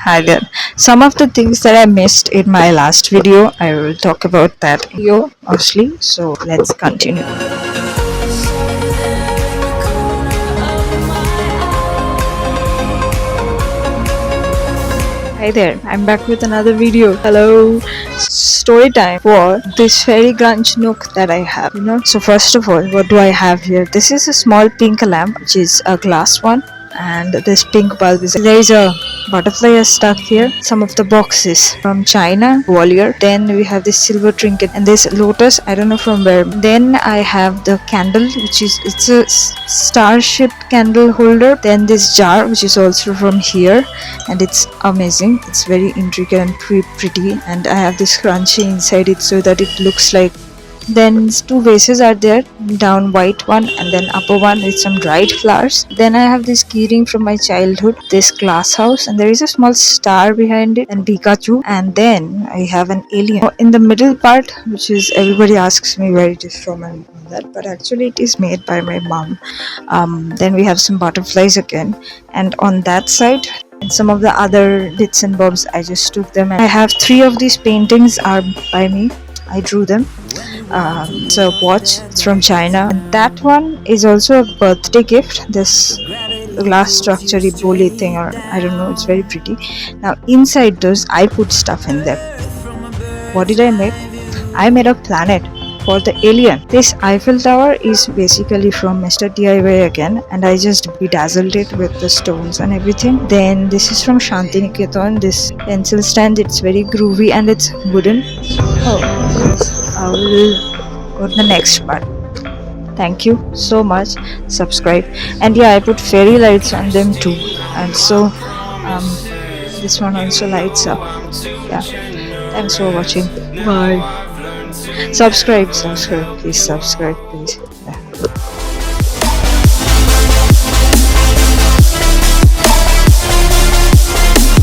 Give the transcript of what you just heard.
Hi there. Some of the things that I missed in my last video, I will talk about that here mostly. So let's continue. Hi there, I'm back with another video. Hello. Story time for this fairy grunge nook that I have. So first of all, what do I have here? This is a small pink lamp, which is a glass one, and this pink bulb is there is a butterfly is stuck here. Some of the boxes from China, Gwalior. Then we have this silver trinket and this lotus. I don't know from where. Then I have the candle, which is it's a starship candle holder. Then this jar, which is also from here, and it's amazing. It's very intricate and pretty. And I have this crunchy inside it so that it looks like. Then two vases are there, down white one and then upper one with some dried flowers. Then I have this keyring from my childhood, this glass house, and there is a small star behind it and Pikachu. And then I have an alien in the middle part, which is everybody asks me where it is from and all that, but actually it is made by my mom. Then we have some butterflies again, and on that side and some of the other bits and bobs I just took them, and I have three of these paintings are by me. I drew them. It's a watch. It's from China. And that one is also a birthday gift. This glass structure boli thing, or I don't know. It's very pretty. Now inside those, I put stuff in them. What did I make? I made a planet for the alien. This Eiffel Tower is basically from Mr. DIY again, and I just bedazzled it with the stones and everything. Then this is from Shantiniketan. This pencil stand. It's very groovy and it's wooden. I will go to the next part. Thank you so much. Subscribe, and yeah, I put fairy lights on them too, and so this one also lights up. Yeah, thanks for watching. Bye. Subscribe, please subscribe, please. Yeah.